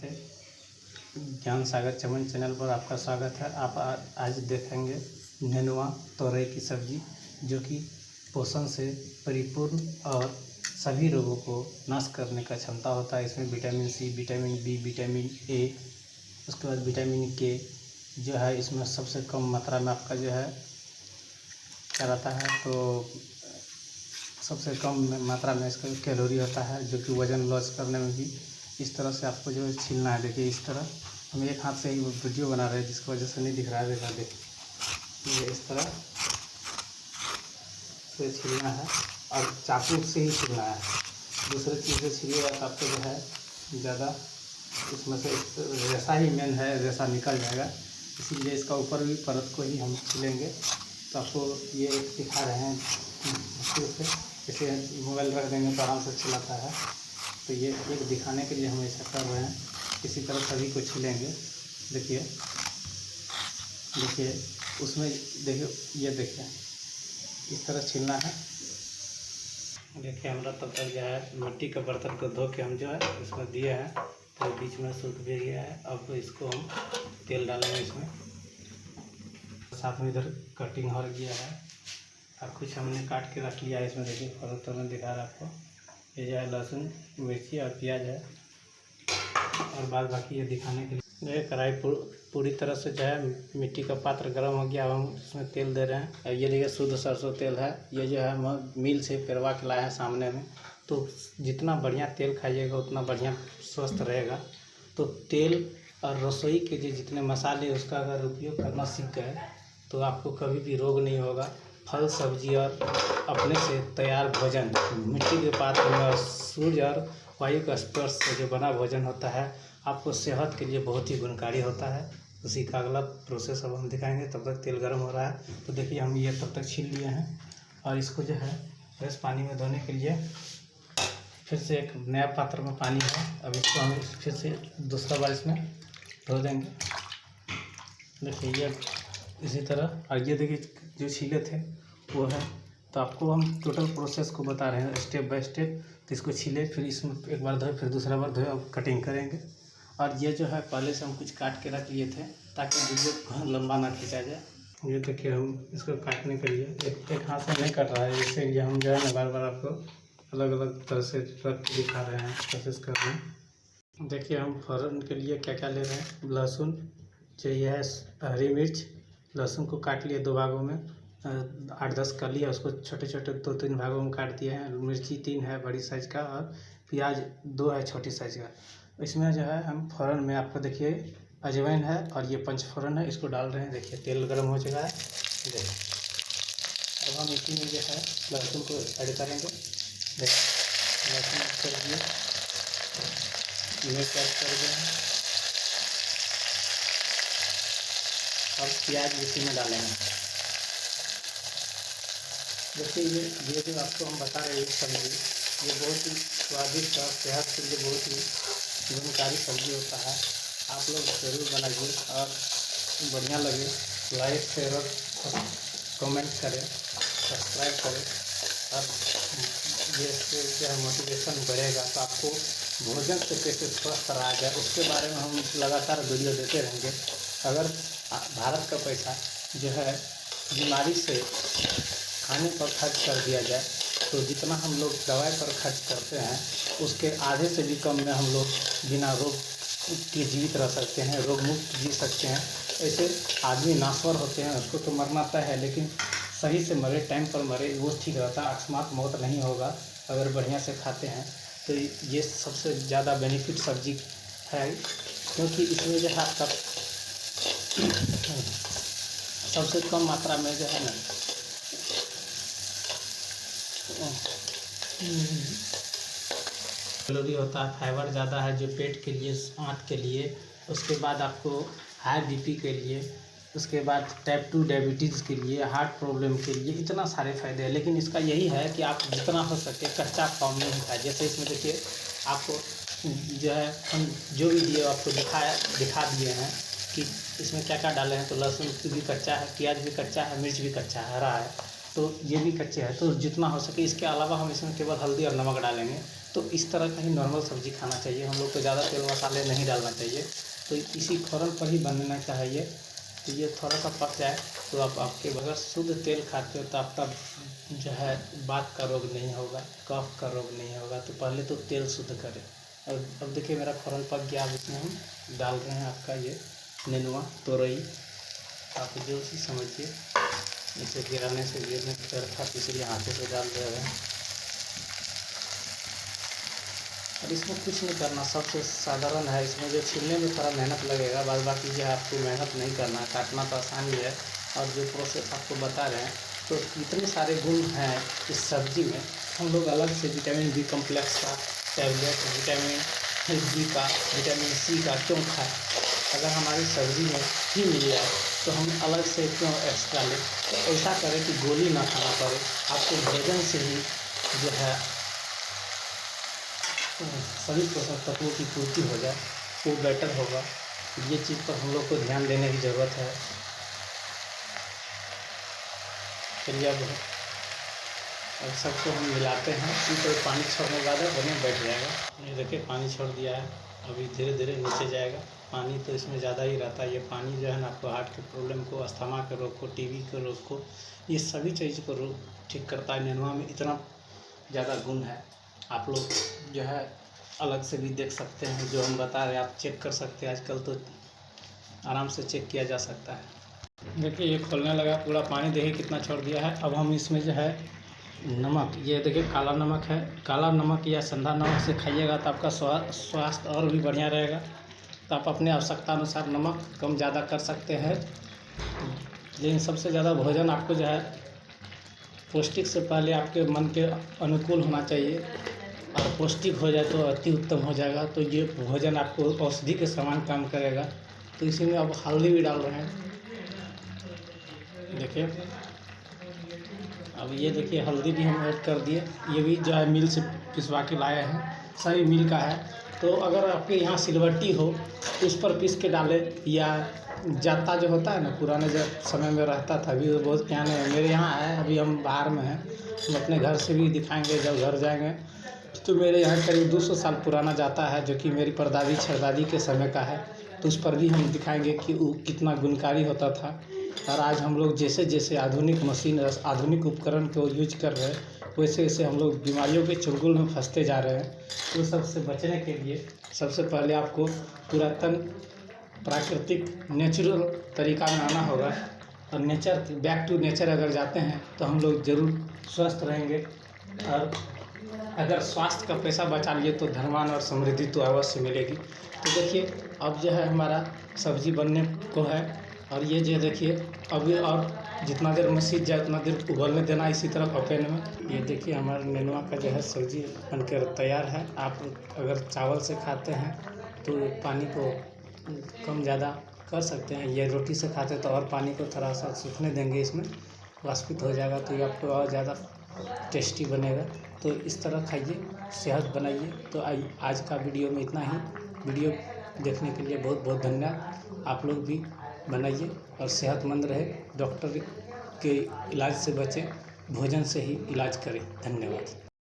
नमस्ते। ज्ञान सागर चमन चैनल पर आपका स्वागत है। आप आज देखेंगे नेनुआ तोरई की सब्जी, जो कि पोषण से परिपूर्ण और सभी रोगों को नाश करने का क्षमता होता है। इसमें vitamin C, vitamin B, vitamin A, उसके बाद विटामिन के जो है इसमें सबसे कम मात्रा में आपका जो है क्या रहता है, तो सबसे कम मात्रा में इसका कैलोरी होता है, जो कि वज़न लॉस करने में भी इस तरह से आपको जो है छीलना है। देखिए इस तरह हम एक हाथ से ही वीडियो बना रहे हैं, जिसकी वजह से नहीं दिख रहा है। देखिए ये इस तरह से छीलना है और चाकू से ही छीलना है। दूसरे चीज़ से छीलिएगा तो आपको जो है ज़्यादा इसमें से रेशा ही मेन है, रेशा निकल जाएगा। इसीलिए इसका ऊपर भी परत को ही हम छीलेंगे। तो आपको ये एक दिखा रहे हैं मुश्किल से, इसे मोबाइल रख देंगे तो आराम से छिलाता है। तो ये एक दिखाने के लिए हम ऐसा कर रहे हैं। इसी तरह सभी को छीलेंगे। देखिए उसमें देखिए, ये देखिए इस तरह छीलना है। देखिए हमरा तब तक जो है मिट्टी के बर्तन को धो के हम जो है इसमें दिए हैं, तो बीच में सूख भी गया है। अब इसको हम तेल डालेंगे इसमें। साथ में इधर कटिंग हो गया है और कुछ हमने काट के रख लिया है इसमें। देखिए फल में दिखा रहा है आपको। ये जो है लहसुन, मिर्ची और प्याज है, और बाद बाकी ये दिखाने के लिए कढ़ाई पूरी तरह से जो है मिट्टी का पात्र गर्म हो गया। अब हम इसमें तेल दे रहे हैं। ये देखिए शुद्ध सरसों तेल है। ये जो है हम मिल से पेरवा के लाए हैं सामने में। तो जितना बढ़िया तेल खाइएगा उतना बढ़िया स्वस्थ रहेगा। तो तेल और रसोई के जो जितने मसाले उसका अगर उपयोग करना सीख गए तो आपको कभी भी रोग नहीं होगा। फल सब्जी और अपने से तैयार भोजन मिट्टी के पात्र में और सूर्य और वायु का स्पर्श से जो बना भोजन होता है, आपको सेहत के लिए बहुत ही गुणकारी होता है। उसी का अगला प्रोसेस अब हम दिखाएंगे। तब तक तेल गर्म हो रहा है। तो देखिए हम ये तब तक छील लिए हैं, और इसको जो है फ्रेश पानी में धोने के लिए फिर से एक नया पात्र में पानी है। अब इसको हम फिर से दूसरा बार इसमें धो देंगे। देखिए ये इसी तरह, और ये देखिए जो छीले थे वो है। तो आपको हम टोटल प्रोसेस को बता रहे हैं स्टेप बाय स्टेप। तो इसको छीले, फिर इसमें एक बार धोए, फिर दूसरा बार धोए, अब कटिंग करेंगे। और ये जो है पहले से हम कुछ काट के रख लिए थे ताकि वीडियो लंबा ना खींचा जाए। ये देखिए हम इसको काटने के लिए एक हाथ से नहीं कट रहा है, इसलिए हम जो है ना बार बार आपको अलग अलग तरह से रख के दिखा रहे हैं, कोशिश कर रहे हैं। देखिए हम फ़ौरन के लिए क्या क्या ले रहे हैं। लहसुन चाहिए है, हरी मिर्च, लहसुन को काट लिए 2 भागों में, 8-10 कर लिया, उसको छोटे छोटे 2-3 भागों में काट दिए हैं। मिर्ची 3 है बड़ी साइज़ का, और प्याज 2 है छोटी साइज़ का। इसमें जो है हम फ़ौरन में आपको देखिए अजवाइन है और ये पंचफोरन है, इसको डाल रहे हैं। देखिए तेल गर्म हो चुका है। देखिए अब हम इसी में जो है लहसुन को ऐड करेंगे। देखिए लहसुन ऐड कर दिए, मिर्च ऐड कर दिए और प्याज इसी में डालेंगे। देखिए ये जो आपको हम बता रहे हैं सब्जी, ये बहुत ही स्वादिष्ट और सेहत के लिए बहुत ही गुणकारी सब्जी होता है। आप लोग ज़रूर बनाइए और बढ़िया लगे लाइक शेयर और कमेंट करें, सब्सक्राइब करें। और ये जो है मोटिवेशन बढ़ेगा तो आपको भोजन से कैसे स्वस्थ रहा जाए उसके बारे में हम लगातार वीडियो देते रहेंगे। अगर भारत का पैसा जो है बीमारी से खाने पर खर्च कर दिया जाए तो जितना हम लोग दवाई पर खर्च करते हैं उसके आधे से भी कम में हम लोग बिना रोग के जीवित रह सकते हैं, रोग मुक्त जी सकते हैं। ऐसे आदमी नाश्वर होते हैं, उसको तो मरना तय है, लेकिन सही से मरे, टाइम पर मरे, वो ठीक रहता है। अकस्मात मौत नहीं होगा अगर बढ़िया से खाते हैं। तो ये सबसे ज़्यादा बेनिफिट सब्जी है, क्योंकि इसमें जो है आपका सबसे कम मात्रा में जो है ना कैलोरी होता है, फाइबर ज़्यादा है जो पेट के लिए, आँत के लिए, उसके बाद आपको हाई बीपी के लिए, उसके बाद टाइप 2 डायबिटीज़ के लिए, हार्ट प्रॉब्लम के लिए, इतना सारे फ़ायदे हैं। लेकिन इसका यही है कि आप जितना हो सके कच्चा फॉर्म में ही खाएं। जैसे इसमें देखिए आपको जो है हम जो भी दिए आपको दिखा दिए हैं कि इसमें क्या क्या डाले हैं। तो लहसुन भी कच्चा है, प्याज भी कच्चा है, मिर्च भी कच्चा है, हरा है, तो ये भी कच्चे हैं। तो जितना हो सके, इसके अलावा हम इसमें केवल हल्दी और नमक डालेंगे। तो इस तरह का ही नॉर्मल सब्ज़ी खाना चाहिए। हम लोग को ज़्यादा तेल मसाले नहीं डालना चाहिए। तो इसी फ़ौरन पर ही बनना चाहिए। तो ये थोड़ा सा पक जाए तो आपके अगर शुद्ध तेल खाते हो तो आपका जो है बात का रोग नहीं होगा, कफ का रोग नहीं होगा। तो पहले तो तेल शुद्ध करें। और अब देखिए मेरा फ़ौरन पक गया। अब इसमें हम डाल रहे हैं आपका ये नेनुआ, तोरई, आप जो उसी समझिए। इसे गिराने से गिरने की डर था, इसलिए हाथों से डाल रहे हैं। और इसमें कुछ नहीं करना, सबसे साधारण है। इसमें जो छीलने में थोड़ा मेहनत लगेगा, बाद बाकी जो है आपको मेहनत नहीं करना, काटना तो आसान ही है। और जो प्रोसेस आपको बता रहे हैं, तो इतने सारे गुण हैं इस सब्ज़ी में। हम लोग अलग से विटामिन बी कम्प्लेक्स का टैबलेट, विटामिन डी का, विटामिन सी का क्यों खाएँ? अगर हमारी सब्ज़ी में ही मिल जाए तो हम अलग से क्यों एक्स्ट्रा लें? तो ऐसा करें कि गोली ना खाना पड़े, आपको भोजन से ही जो है सभी पोषक तत्वों की पूर्ति हो जाए, वो बेटर होगा। ये चीज़ पर हम लोग को ध्यान देने की ज़रूरत है। चलिए अब सबको हम मिलाते हैं। ऊपर पानी छोड़ने के बाद बढ़िया बैठ जाएगा। ये देखिए पानी छोड़ दिया है, अभी धीरे धीरे नीचे जाएगा। पानी तो इसमें ज़्यादा ही रहता है। ये पानी जो है ना आपको हार्ट के प्रॉब्लम को, अस्थमा के रोग को, टीबी के रोग को, ये सभी चीज़ को ठीक करता है। नेनुआ में इतना ज़्यादा गुण है। आप लोग जो है अलग से भी देख सकते हैं, जो हम बता रहे हैं आप चेक कर सकते हैं। आजकल तो आराम से चेक किया जा सकता है। देखिए ये खोलने लगा, पूरा पानी देखिए कितना छोड़ दिया है। अब हम इसमें जो है नमक, ये देखिए काला नमक है। काला नमक या सेंधा नमक से खाइएगा तो आपका स्वास्थ्य और भी बढ़िया रहेगा। तो आप अपने आवश्यकता अनुसार नमक कम ज़्यादा कर सकते हैं। लेकिन सबसे ज़्यादा भोजन आपको जो है पौष्टिक से पहले आपके मन के अनुकूल होना चाहिए। और पौष्टिक हो जाए तो अति उत्तम हो जाएगा। तो ये भोजन आपको औषधि के समान काम करेगा। तो इसी में अब हल्दी भी डाल रहे हैं। देखिए अब ये देखिए हल्दी भी हम ऐड कर दिए। ये भी जो है मिल से पिसवा के लाए हैं, सही मिल का है। तो अगर आपके यहाँ सिलवट्टी हो तो उस पर पीस के डालें, या जाता जो होता है ना, पुराने जब समय में रहता था, अभी तो बहुत क्या नहीं है। मेरे यहाँ है, अभी हम बाहर में हैं। हम अपने घर से भी दिखाएंगे जब घर जाएंगे। तो मेरे यहाँ करीब 200 साल पुराना जाता है, जो कि मेरी परदादी छरदादी के समय का है। तो उस पर भी हम दिखाएंगे कि वो कितना गुणकारी होता था। और आज हम लोग जैसे जैसे आधुनिक मशीन, आधुनिक उपकरण को यूज कर रहे हैं, वैसे वैसे हम लोग बीमारियों के चुंगल में फंसते जा रहे हैं। तो सबसे बचने के लिए सबसे पहले आपको पुरातन प्राकृतिक नेचुरल तरीका में आना होगा। और नेचर, बैक टू नेचर अगर जाते हैं तो हम लोग ज़रूर स्वस्थ रहेंगे। और अगर स्वास्थ्य का पैसा बचा लिए तो धनवान और समृद्धि तो अवश्य मिलेगी। तो देखिए अब जो है हमारा सब्ज़ी बनने को है। और ये जो देखिए अभी और जितना देर में सीज जाए उतना देर उबलने देना इसी तरह ओपन में। ये देखिए हमारा नेनुआ का जो है सब्ज़ी बनकर तैयार है। आप अगर चावल से खाते हैं तो पानी को कम ज़्यादा कर सकते हैं। ये रोटी से खाते तो और पानी को थोड़ा सा सूखने देंगे, इसमें वाष्पित हो जाएगा तो ये आपको और ज़्यादा टेस्टी बनेगा। तो इस तरह खाइए, सेहत बनाइए। तो आज का वीडियो में इतना ही। वीडियो देखने के लिए बहुत बहुत धन्यवाद। आप लोग भी बनाइए और सेहतमंद रहे। डॉक्टर के इलाज से बचें, भोजन से ही इलाज करें। धन्यवाद।